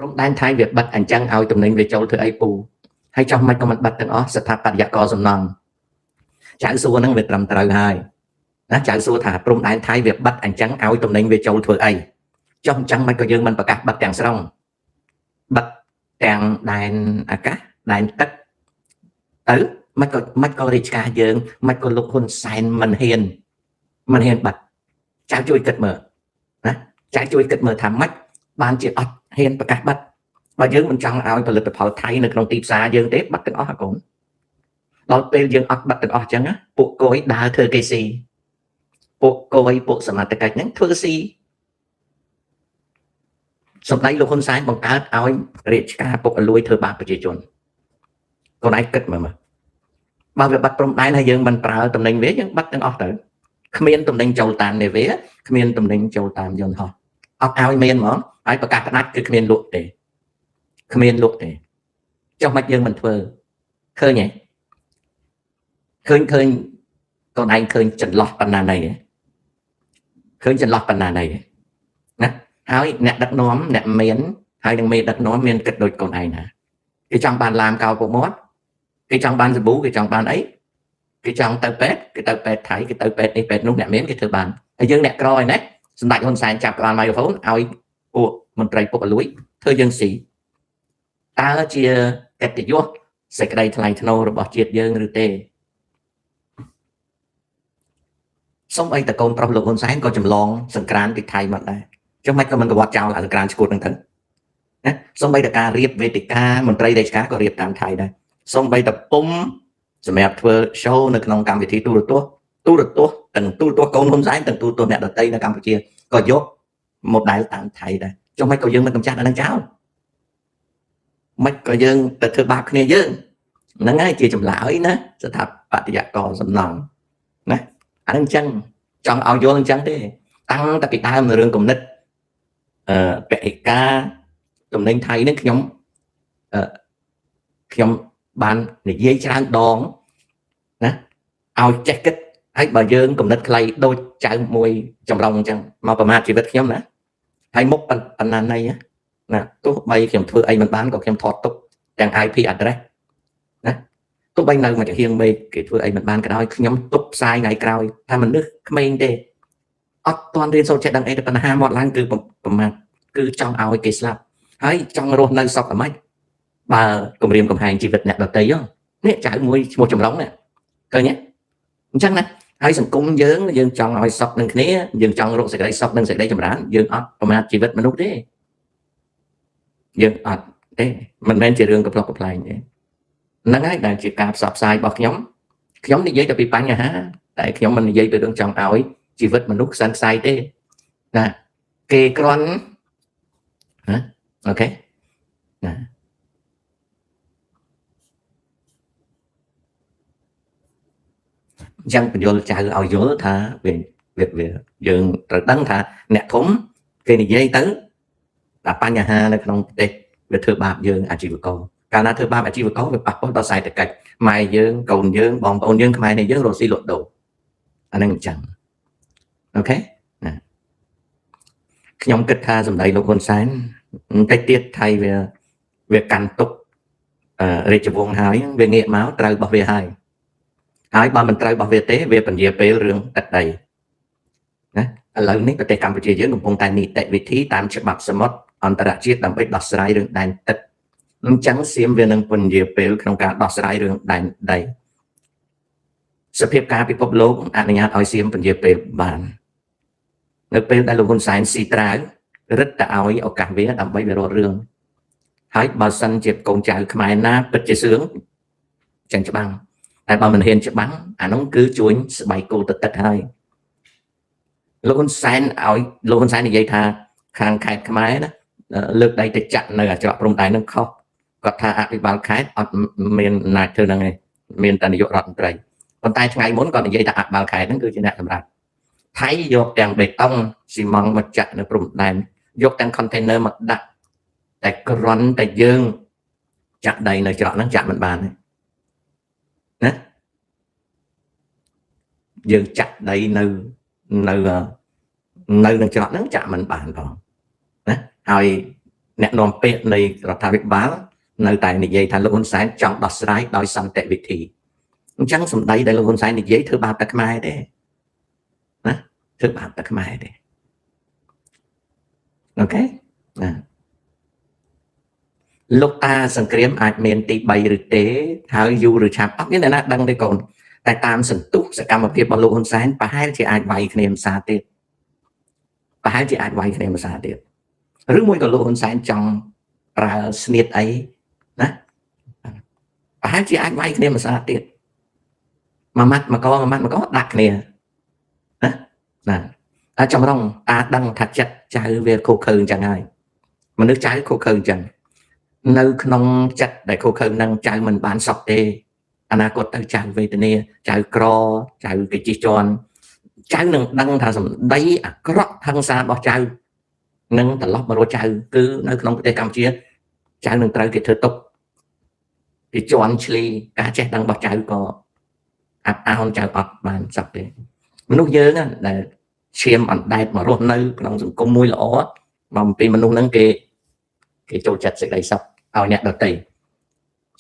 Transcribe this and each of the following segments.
trong đan thái việc bắt ảnh trăng ao tụm nên về châu thứ ấy pù hay trong mạch có mặt bắt từng ó sẽ tháp bát giác co sầm nòng trái xua năng về trầm trời hai nó trái xua thả trong đan thái việc bắt ảnh trăng ao tụm nên về châu thứ ấy trong trăng mạch có dương mình bạc cát bắt càng song bắt càng đàn cá đàn tất tử mạch có rich ca dương mạch có lục hôn sign mình hiền bật trái chui kịch mở trái chui kịch mở thảm mạch ban chỉ ọt hiền bạc cát bắt và dương mình chọn aoផលិតផលថៃនៅក្នុងទីផ្សារយើងទេបាត់ទាំងអស់អាកូនដល់ពេលយើងអត់បាត់ទាំងអស់អញ្ចឹងពួកគួយដើរធ្វើគេស៊ីពួកគួយពួកសមត្ថកិច្ចហ្នឹងធ្វើស៊ីសម្ដេចលោកហ៊ុនសែនបង្កើតឲ្យរាជការពុកអលួយធ្វើបាបប្រជាជនកូនឯងគិតមើលបើវាបាត់ព្រំដែនហើយយើងមិនប្រើតំណែងវាយើងបាត់ទាំងអស់ទៅគ្មានតំណែងចូលតាមនេះវាគ្មានតំណែងចូលតាមយន្តហោះអត់ឲ្យមានហ្មងហើយប្រកាសផ្ដាច់គឺគ្មានលក់ទេគ្មានលក់ទេចុះមកយើងមិនធ្វើឃើញទេឃើញកូនឯងឃើញចន្លោះបណ្ណាណីឃើញចន្លោះបណ្ណាណីណាហើយអ្នកដឹកនាំអ្នកមានហើយនឹងមេដឹកនាំមានគិតដូចកូនឯងណាគេចង់បានឡាមកោពុកមាត់គេចង់បានសាប៊ូគេចង់បានអីគេចង់ទៅពេទ្យគេទៅពេទ្យថៃគេទៅពេទ្យនេះពេទ្យនោះអ្នកមានគេធ្វើបានហើយយើងអ្នកក្រឯណាសម្ដេចហ៊ុនសែនចាប់ក្បាលមីក្រូហ្វូនឲ្យពួកមន្ត្រីពុកអលួយធ្វើយើងស៊ីតើជាកិត្តិយសសេចក្តីថ្លៃថ្នូររបស់ជាតិយើងឬទេសូម្បីតែកូនប្រុសលោកហ៊ុនសែនក៏ចម្លងសង្គ្រាមទីថៃមកដែរចុះមិនក៏មិនក្បត់ចោលសង្គ្រាមឈួតហ្នឹងទៅណាសូម្បីតែការរៀបវេទិកាមន្ត្រីរាជការក៏រៀបតាមថៃដែរសូម្បីតែពុំសម្រាប់ធ្វើ show នៅក្នុងកម្មវិធីទូរទស្សន៍ទាំងទូរទស្សន៍កូនហ៊ុនសែនទាំងទូរទស្សន៍អ្នកដទៃនៅកម្ពុជាក៏យក model តាមថៃដែរចុះមិនក៏យើងមិនកម្ចាត់អានឹងចោលមិនក៏យើងទៅធ្វើបាបគ្នាយើងហ្នឹងហើយជាចម្លើយណាស្ថាបត្យករសំណង់ណាអានឹងអញ្ចឹងចង់ឲ្យយល់អញ្ចឹងទេតាំងតែពីដើមរឿងគំនិតបេកាតំណែងថៃនេះខ្ញុំបាននិយាយច្រើនដងណាឲ្យចេះគិតហើយបើយើងគំនិតខ្លីដូចចៅមួយចម្រុងអញ្ចឹងមកប្រមាថជីវិតខ្ញុំណាហើយមុខបណ្ណាណីណាទោះបីខ្ញុំធ្វើអីមិនបានក៏ខ្ញុំថតទុកទាំង IP address ណាទោះបីនៅមកជាហៀងមេឃគេធ្វើអីមិនបានក៏ដោយខ្ញុំទុកផ្សាយថ្ងៃក្រោយថាមនុស្សក្មេងទេអត់ទាន់រៀនសូត្រចេះដឹងអីទៅបញ្ហាមកឡើងគឺប្រមាថគឺចង់ឲ្យគេស្លាប់ហើយចង់រស់នៅសុខតែម៉េចបើគម្រាមកំហែងជីវិតអ្នកដទៃនេះចៅមួយឈ្មោះចម្រុងនេះឃើញទេអញ្ចឹងណាហើយសង្គមយើងចង់ឲ្យសុខនឹងគ្នាយើងចង់រកសេចក្តីសុខនិងសេចក្តីចម្រើនយើងអត់ប្រមាថជីវិតមនុស្សទេយើងអត់ទេមិនមែនជារឿងកំប្លុកកំ pl ែងទេហ្នឹងហើយដែលជាការផ្សព្វផ្សាយរបស់ខ្ញុំនិយាយតែពីបញ្ហាតែខ្ញុំមិននិយាយពីរឿងចង់ឲ្យជីវិតមនុស្សខ្សែខ្សែទេណាគេគ្រាន់ណាអូខេណាអញ្ចឹងបញ្យល់ចៅឲ្យយល់ថាវាយើងត្រូវដឹងថាអ្នកធំគេនិយាយទៅតែបញ្ហានៅក្នុងប្រទេសវាធ្វើបាបយើងអាជីវករកាលណាធ្វើបាបអាជីវករវាប៉ះពាល់ដល់សេដ្ឋកិច្ចម៉ែយើងកូនយើងបងប្អូនយើងខ្មែរនេះយើងរស់ស៊ីលក់ដូរអានឹងអញ្ចឹងអូខេណាខ្ញុំគិតថាសម្ដីលោកហ៊ុនសែនបន្តិចទៀតថៃវាកាន់ទុករាជវង្សហើយវាងាកមកត្រូវរបស់វាហើយបើមិនត្រូវរបស់វាទេវាពន្យាពេលរឿងទឹកដីណាឥឡូវនេះប្រទេសកម្ពុជាយើងកំពុងតែនីតិវិធីតាមច្បាប់សមុទ្រអន្តរជាតិដើម្បីដោះស្រាយរឿងដែនទឹកអញ្ចឹងសៀមវានឹងពន្យាពេលក្នុងការដោះស្រាយរឿងដែនដីសភាពការពិភពលោកអនុញ្ញាតឲ្យសៀមពន្យាពេលបាននៅពេលដែលលោកហ៊ុនសែនស៊ីត្រាវរឹតតែឲ្យឱកាសវាដើម្បីវារករឿងហើយបើសិនជាកូនចៅខ្មែរណាពិតជាសឿងចឹងច្បាំងតែបើមិនហ៊ានច្បាំងអានោះគឺជួញស្បែកគោទឹកហើយលោកហ៊ុនសែននិយាយថាខាងខេត្តខ្មែរណាលើកដៃទៅចាក់នៅច្រកព្រំដែននឹងខុសគាត់ថាអភិបាលខេត្តអត់មានអំណាចធ្វើហ្នឹងឯងមានតែនាយករដ្ឋមន្ត្រីប៉ុន្តែថ្ងៃមុនគាត់និយាយថាអភិបាលខេត្តហ្នឹងគឺជាអ្នកសម្រាប់ថៃយកទាំងបេតុងស៊ីម៉ង់មកចាក់នៅព្រំដែនយកទាំង container មកដាក់តែគ្រាន់តែយើងចាក់ដីនៅច្រកហ្នឹងចាក់មិនបានទេណាយើងចាក់ដីនៅនឹងច្រកហ្នឹងចាក់មិនបានផងណាហើយ អ្នកនាំពាក្យនៃរដ្ឋាភិបាលនៅតែនិយាយថាលោកហ៊ុនសែនចង់ដោះស្រាយដោយសន្តិវិធីអញ្ចឹងសម្ដីដែលលោកហ៊ុនសែននិយាយធ្វើបាបតែខ្មែរទេណាធ្វើបាបតែខ្មែរទេអូខេណាលោកតាសង្គ្រាមអាចមានទី3ឬទេហើយយូរឬឆាប់អត់មានអ្នកណាដឹងទេកូនតែតាមសន្ទុះសកម្មភាពរបស់លោកហ៊ុនសែនប្រហែលជាអាចវាយគ្នាភាសាទៀតប្រហែលជាអាចវាយគ្នាភាសាទៀតឬមួយក៏លោកហ៊ុនសែនចង់ប្រើស្នៀតអីណាប្រហែលជាអាចវាយគ្នាភាសាទៀតមួយម៉ាត់មួយកដាក់គ្នាណាតែចម្រុងតាដឹងថាចិត្តចៅវាខុសខើអញ្ចឹងហើយមនុស្សចៅខុសខើអញ្ចឹងនៅក្នុងចិត្តដែលខុសខើនឹងចៅមិនបានសក់ទេអនាគតទៅចៅវេទនាចៅក្រចៅគេជិះជាន់ចៅនឹងដឹងថាសម្ដីអាក្រក់ហិង្សារបស់ចៅនឹងត្រឡប់មករកចៅគឺនៅក្នុងប្រទេសកម្ពុជាចៅនឹងត្រូវគេធ្វើទុកគេជន់ឈ្លីការចេះដឹងរបស់ចៅក៏អាប់អោនចៅអត់បានសក់ទេមនុស្សយើងដែលឈាមអណ្ដែតមករស់នៅក្នុងសង្គមមួយល្អមកពីមនុស្សហ្នឹងគេចូលចិត្តសេចក្តីសុខឲ្យអ្នកដទៃ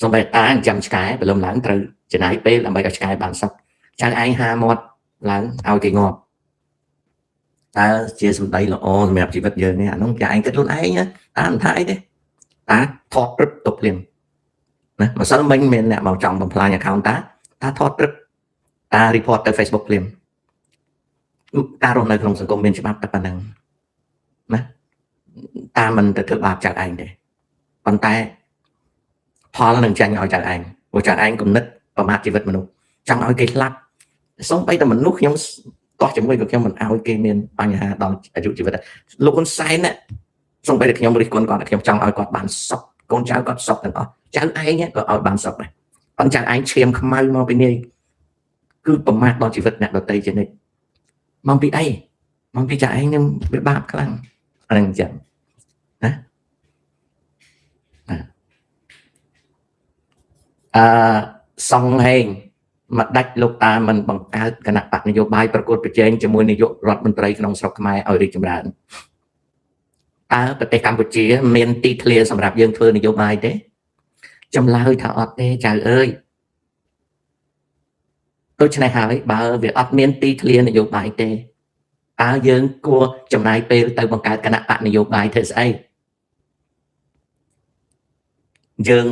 សូម្បីតាចិញ្ចឹមឆ្កែព្រលឹមឡើងត្រូវចំណាយពេលដើម្បីឲ្យឆ្កែបានសុខចៅឯងហាមាត់ឡើងឲ្យគេងាប់តើជាសម្ដីល្អសម្រាប់ជីវិតយើងនេះអានោះចាឯងគិតខ្លួនឯងតាមិនថាអីទេតាថតព្រឹបទុកភ្លាមណាម្សិលមិញមានអ្នកមកចង់បំផ្លាញ account តាថតព្រឹបតា report ទៅ Facebook ភ្លាមតារស់នៅក្នុងសង្គមមានច្បាប់តែប៉ុណ្ណឹងណាតាមិនទៅធ្វើបាបចៅឯងទេប៉ុន្តែផលនឹងចាញ់ឲ្យចៅឯងព្រោះចៅឯងគំនិតប្រមាថជីវិតមនុស្សចង់ឲ្យគេស្លាប់សូម្បីតែមនុស្សខ្ញុំតោះជាមួយក៏ខ្ញុំមិនឲ្យគេមានបញ្ហាដល់អាយុជីវិតលោកហ៊ុនសែនសូម្បីតែខ្ញុំរិះគន់គាត់ខ្ញុំចង់ឲ្យគាត់បានសុខកូនចៅគាត់សុខទាំងអស់ចៅឯងក៏ឲ្យបានសុខដែរប៉ុន្តែចៅឯងឈាមខ្មៅមកពីនេះគឺប្រមាថដល់ជីវិតអ្នកដទៃជានិច្ចមកពីអីមកពីចៅឯងនឹងវាបាបខ្លាំងអានឹងអញ្ចឹងណាសង្ហេងមកដាច់លោកតាមិនបង្កើតគណៈបកនយោបាយប្រកួតប្រជែងជាមួយនាយករដ្ឋមន្ត្រីក្នុងស្រុកខ្មែរឲ្យរីកចម្រើនតើប្រទេសកម្ពុជាមានទីធ្លាសម្រាប់យើងធ្វើនយោបាយទេចម្លើយថាអត់ទេចៅអើយដូច្នេះហើយបើវាអត់មានទីធ្លានយោបាយទេតើយើងគួរចំណាយពេលទៅបង្កើតគណៈបកនយោបាយធ្វើស្អីយើង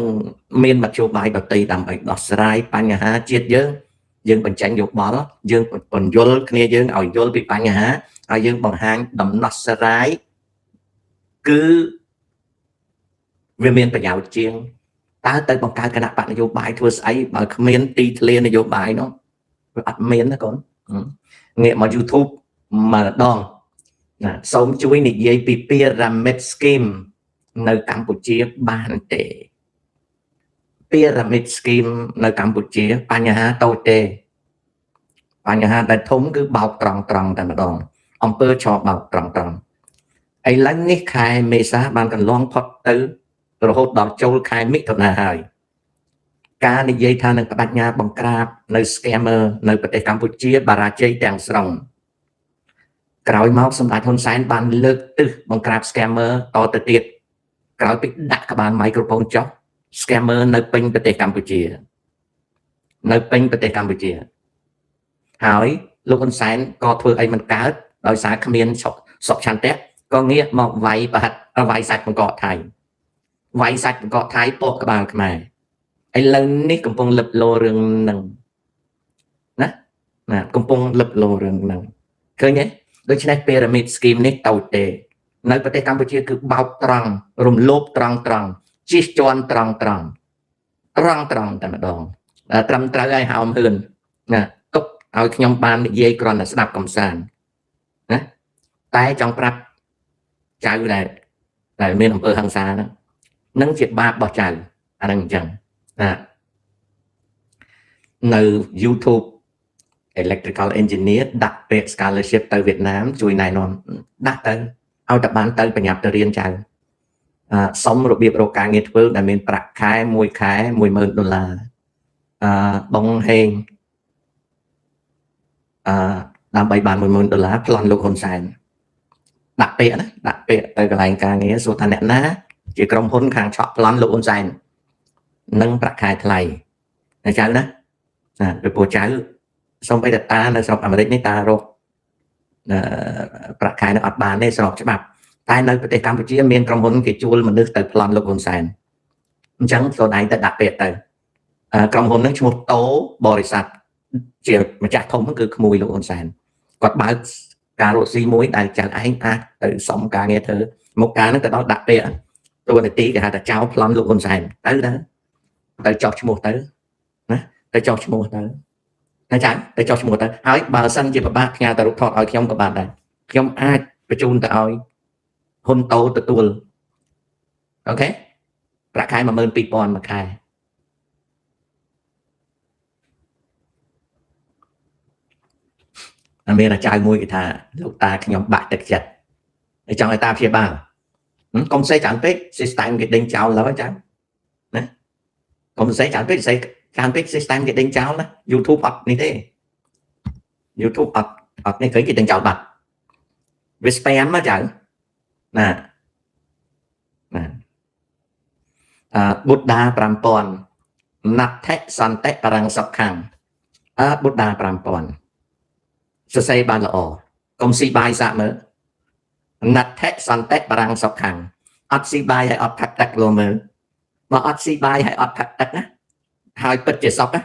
មានមធ្យោបាយដទៃដើម្បីដោះស្រាយបញ្ហាជាតិយើងបញ្ចេញយោបល់យើងបញ្យល់គ្នាយើងឲ្យយល់ពីបញ្ហាហើយយើងបង្ហាញដំណោះស្រាយគឺវាមានប្រយោជន៍ជាងតើទៅបង្កើតគណៈបកនយោបាយធ្វើស្អីបើគ្មានទីធ្លានយោបាយនោះវាអត់មានណាកូនងាកមក YouTube ម្ដងណាសូមជួយនិយាយពី Pyramid Scheme នៅកម្ពុជាបានទេ Pyramid Scheme នៅកម្ពុជាបញ្ហាតូចទេបញ្ហាដែលធំគឺបោកត្រង់តែម្ដងអង្គើឆោបោកត្រង់ឥឡូវនេះខែមេសាបានកន្លងផុតទៅរហូតដល់ចូលខែមិថុនាហើយការនិយាយថានឹងបដិញ្ញាបង្ក្រាបនៅ scammer នៅប្រទេសកម្ពុជាបារាជ័យទាំងស្រុងក្រោយមកសម្ដេចហ៊ុនសែនបានលើកទិសបង្ក្រាប scammer តទៅទៀតក្រោយពីដាក់ក្បាល microphone ចុះ scammer នៅពេញប្រទេសកម្ពុជាហើយលោកហ៊ុនសែនក៏ធ្វើអីមិនកើតដោយសារគ្មានសុខឆន្ទៈក៏ងាកមកវាយប្រហិតវាយសាច់បង្កកថៃវាយសាច់បង្កកថៃពកក្បាលខ្មែរឥឡូវនេះកំពុងលឹបលោរឿងហ្នឹងណាកំពុងលឹបលោរឿងហ្នឹងឃើញទេដូច្នេះ Pyramid Scheme នេះតូចទេនៅប្រទេសកម្ពុជាគឺបោកត្រង់រំលោភត្រង់ជិះជាន់ត្រង់តែម្ដងត្រឹមត្រូវឲ្យហោមហ៊ឿនណាទុកឲ្យខ្ញុំបាននិយាយគ្រាន់តែស្ដាប់កំសាន្តណាតែចង់ប្រាប់ចៅដែលមានអំពើហិង្សាហ្នឹងនឹងជាបាបរបស់ចៅអាហ្នឹងអញ្ចឹងណានៅ YouTube Electrical Engineer ដាក់ពាក្យ scholarship ទៅវៀតណាមជួយណែនាំដាក់ទៅឲ្យតែបានទៅបញ្ញាប់ទៅរៀនចៅសុំរបៀបរកការងារធ្វើដែលមានប្រាក់ខែមួយខែ$10,000បងហេងដើម្បីបាន$10,000ប្លន់លោកហ៊ុនសែនដាក់ពាក្យទៅកន្លែងការងារសួរថាអ្នកណា ជាក្រុមហ៊ុនខាងឆក់ប្លន់លោកហ៊ុនសែននឹងប្រាក់ខែថ្លៃតែចៅណាពីព្រោះចៅសូម្បីតែតានៅស្រុកអាមេរិកនេះតារកប្រាក់ខែនៅអត់បានទេស្របច្បាប់តែនៅប្រទេសកម្ពុជាមានក្រុមហ៊ុនគេជួលមនុស្សទៅប្លន់លោកហ៊ុនសែនអញ្ចឹងខ្លួនឯងទៅដាក់ពាក្យទៅក្រុមហ៊ុនហ្នឹងឈ្មោះតូបរិស័ទជាម្ចាស់ធំគឺក្មួយលោកហ៊ុនសែនគាត់បើកការរកស៊ីមួយដែលចៅឯងអាចទៅសុំការងារធ្វើមកការហ្នឹងទៅដល់ដាក់ពាក្យតួនាទីគេហៅថាចៅប្លន់លោកហ៊ុនសែនទៅចោះឈ្មោះទៅណាទៅចោះឈ្មោះទៅណាចាទៅចោះឈ្មោះទៅហើយបើសិនជាពិបាកផ្ញើទៅរូបថតឲ្យខ្ញុំក៏បានដែរខ្ញុំអាចបញ្ជូនទៅឲ្យហ៊ុនតូទទួលអូខេប្រាក់ខែ 12000 មួយខែមានអាចារ្យមួយគេថាលោកតាខ្ញុំបាក់ទឹកចិត្តហើយចង់ឲ្យតាព្យាបាលកុំសេច្រើនពេក system គេដេញចោលហើយចាណាកុំសេច្រើនពេកច្រើនពេក system គេដេញចោលណា YouTube អត់នេះទេ YouTube អត់នេះគេដេញចោលបាត់វា spam មកចៅណាបុត្តា 5000 ណដ្ឋិសន្តិបរាំងសុខខាងបុត្តា 5000 សរសេរបានល្អកុំស៊ីបាយសាក់មើលណដ្ឋិសន្តិបរាំងសុខខាងអត់ស៊ីបាយហើយអត់ផឹកទឹកលោកមើលបើអត់ស៊ីបាយហើយអត់ផឹកទឹកណាហើយពិតជាសុខណា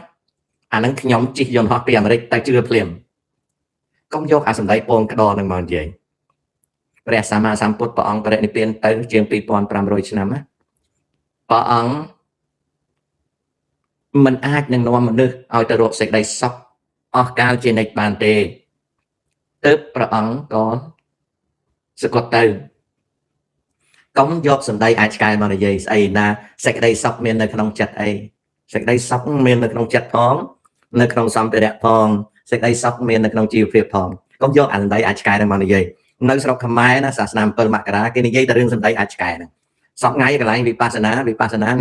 អាហ្នឹងខ្ញុំជិះយន្តហោះពីអាមេរិកទៅជឿភ្លាមកុំយកអាសម្ដីពងក្តរនឹងមកនិយាយព្រះសម្មាសម្ពុទ្ធព្រះអង្គបរិនិព្វានទៅជាង 2500 ឆ្នាំណាព្រះអង្គមិនអាចនឹងនាំមនុស្សឲ្យទៅរកសេចក្តីសុខអស់កាលជានិច្ចបានទេទើបព្រះអង្គក៏សគត់ទៅកុំយកសម្ដីអាចឆ្កែមកនិយាយស្អីណាសេចក្តីសុខមាននៅក្នុងចិត្តអីសេចក្តីសុខមាននៅក្នុងចិត្តផងនៅក្នុងសម្ភារៈផងសេចក្តីសុខមាននៅក្នុងជីវភាពផងកុំយកអាសម្ដីអាចឆ្កែមកនិយាយនៅស្រុកខ្មែរណាសាសនា7មករាគេនិយាយតែរឿងសម្ដីអាចឆ្កែហ្នឹងសប្តាហ៍ថ្ងៃកន្លែងវិបស្សនា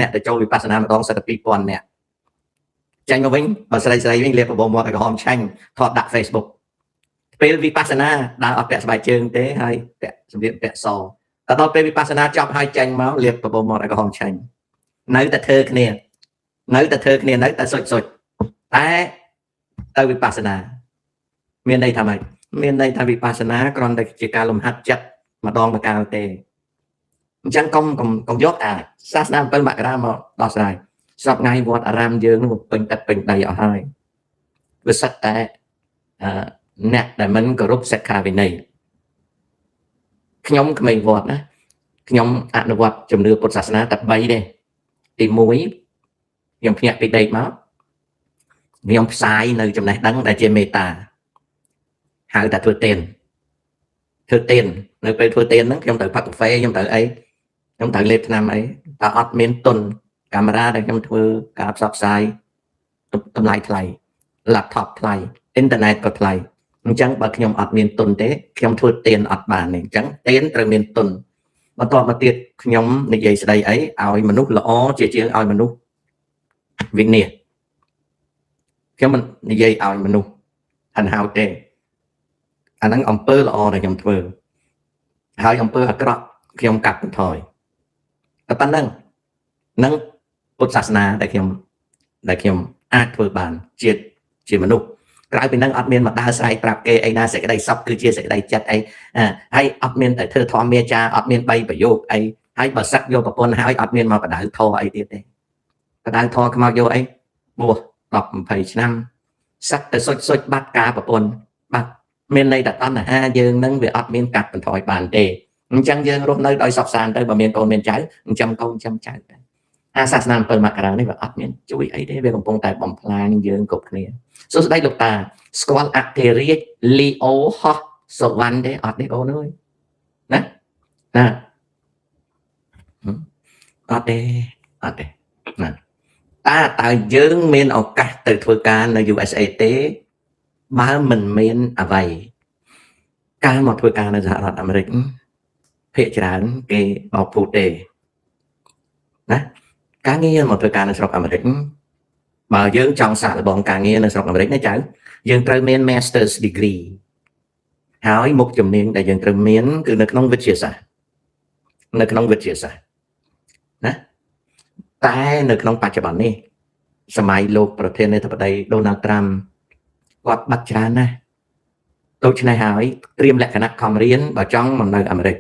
អ្នកទៅចូលវិបស្សនាម្ដងសិតតែ 2000 នាក់ចាញ់មកវិញបើស្រីវិញលាបបបោមាត់ឲ្យក្រហមឆាញ់ថតដាក់ Facebook ពេលវិបស្សនាដើរអត់ពាក់ស្បែកជើងទេហើយពាក់សម្លៀកពាក់សតែដល់ពេលវិបស្សនាចប់ហើយចាញ់មកលាបបបោមាត់ឲ្យក្រហមឆាញ់នៅតែធ្វើគ្នានៅតែសុចតែទៅវិបស្សនាមានន័យថាម៉េចមានន័យថាវិបស្សនាគ្រាន់តែជាការលំហាត់ចិត្តម្ដងម្កាលទេអញ្ចឹងកុំយកអាសាសនា7មករាមកដោះស្រាយសពថ្ងៃវត្តអារាមយើងនោះពេញទឹកពេញដីអស់ហើយវាសិតតែអ្នកដែលមិនគោរពសិក្ខាវិន័យខ្ញុំក្មេងវត្តណាខ្ញុំអនុវត្តជំនឿពុទ្ធសាសនាតែ3ទេទី1ខ្ញុំភ្ញាក់ពីដេកមកខ្ញុំផ្សាយនៅចំណេះដឹងដែលជាមេត្តាហៅតែធ្វើទៀននៅពេលធ្វើទៀនហ្នឹងខ្ញុំត្រូវផឹកកាហ្វេខ្ញុំត្រូវអីខ្ញុំត្រូវលេបថ្នាំអីតើអត់មានទុនកាមេរ៉ាដែលខ្ញុំធ្វើការផ្សព្វផ្សាយតម្លៃថ្លៃ laptop ថ្លៃអ៊ីនធឺណិតក៏ថ្លៃអញ្ចឹងបើខ្ញុំអត់មានទុនទេខ្ញុំធ្វើទៀនអត់បានទេអញ្ចឹងទៀនត្រូវមានទុនបន្ទាប់មកទៀតខ្ញុំនិយាយស្ដីអីឲ្យមនុស្សល្អជាជាងឲ្យមនុស្សវិនាសខ្ញុំមិននិយាយឲ្យមនុស្សហិនហោចទេអាហ្នឹងអំពើល្អដែលខ្ញុំធ្វើហើយអំពើអាក្រក់ខ្ញុំកាត់បន្ថយតែប៉ុណ្្នឹងនឹងពុទ្ធសាសនាដែលខ្ញុំអាចធ្វើបានជាមនុស្សក្រៅពីហ្នឹងអត់មានមកដើរស្រែកប្រាប់គេអីណាសេចក្តីសុខគឺជាសេចក្តីចិត្តអីហើយអត់មានតែធ្វើធម្មចាអត់មាន3ប្រយោគអីហើយបើសឹកយកប្រពន្ធហើយអត់មានមកបដៅធរអីទៀតទេបដៅធរខ្មោចយកអីបួស10 20 ឆ្នាំសឹកទៅសុចបាត់ការប្រពន្ធបាត់មានន័យថាតណ្ហាយើងនឹងវាអត់មានកាត់បន្ថយបានទេអញ្ចឹងយើងរស់នៅដោយសុខសាន្តទៅបើមានកូនមានចៅចិញ្ចឹមកូនចិញ្ចឹមចៅទៅអាសាសនា7មករានេះវាអត់មានជួយអីទេវាកំពុងតែបំផ្លាញយើងគ្រប់គ្នាសួស្ដីលោកតាស្គាល់អធិរាជលីអូហោះសវណ្ណទេអត់ទេអូនអើយណាអត់ទេណាតើយើងមានឱកាសទៅធ្វើការនៅ USA ទេបើមិនមានអ្វីការមកធ្វើការនៅសហរដ្ឋអាមេរិកភាគច្រើនគេបោកពូតទេណាការងារមកធ្វើការនៅស្រុកអាមេរិកបើយើងចង់សាកល្បងការងារនៅស្រុកអាមេរិកណាចៅយើងត្រូវមាន Master's degree ហើយមុខជំនាញដែលយើងត្រូវមានគឺនៅក្នុងវិទ្យាសាស្ត្រ តែនៅក្នុងបច្ចុប្បន្ននេះសម័យលោកប្រធានាធិបតី Donald Trump គាត់បាត់ច្រើនណាស់ដូច្នេះហើយត្រៀមលក្ខណៈខំរៀនបើចង់មកនៅអាមេរិក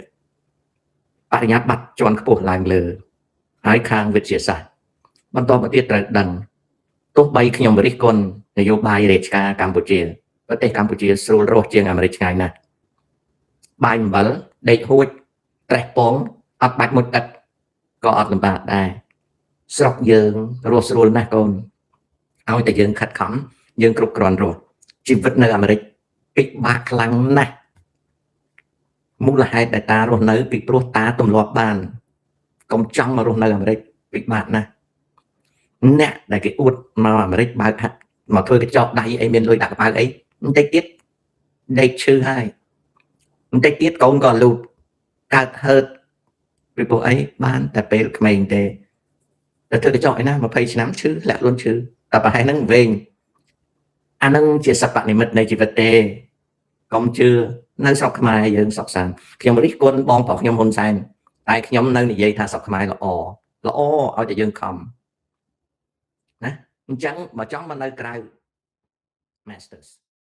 បរិញ្ញាបត្រជាន់ខ្ពស់ឡើងលើហើយខាងវិទ្យាសាស្ត្របន្តមកទៀតត្រូវដឹងទោះបីខ្ញុំរិះគន់នយោបាយរាជការកម្ពុជាប្រទេសកម្ពុជាស្រួលរស់ជាងអាមេរិកឆ្ងាយណាស់បាយអំបិលដេកហួចត្រេះពងអត់បាច់មុជឥតក៏អត់លំបាកដែរស្រុកយើងរស់ស្រួលណាស់កូនឲ្យតែយើងខិតខំយើងគ្រប់គ្រាន់រស់ជីវិតនៅអាមេរិកពិបាកខ្លាំងណាស់មូលហេតុដែលតារស់នៅពីព្រោះតាទម្លាប់បានកុំចង់មករស់នៅអាមេរិកពិបាកណាស់អ្នកដែលគេអួតមកអាមេរិកបើកហាក់មកធ្វើកញ្ចក់ដៃអីមានលុយដាក់កប៉ាល់អីបន្តិចទៀតដេកឈឺហើយបន្តិចទៀតកូនក៏លូតកើតហឺតពីព្រោះអីបានតែពេលក្មេងទេតែធ្វើកញ្ចក់ឯណា20ឆ្នាំឈឺលាក់ខ្លួនឈឺតែប្រហែលហ្នឹងវែងអាហ្នឹងជាសព្វនិមិត្តនៃជីវិតទេកុំជឿនៅស្រុកខ្មែរយើងសុខសាន្តខ្ញុំរិះគន់បងប្រុសខ្ញុំហ៊ុនសែនតែខ្ញុំនៅនិយាយថាស្រុកខ្មែរល្អឲ្យតែយើងខំណាអញ្ចឹងបើចង់មកនៅក្រៅ Masters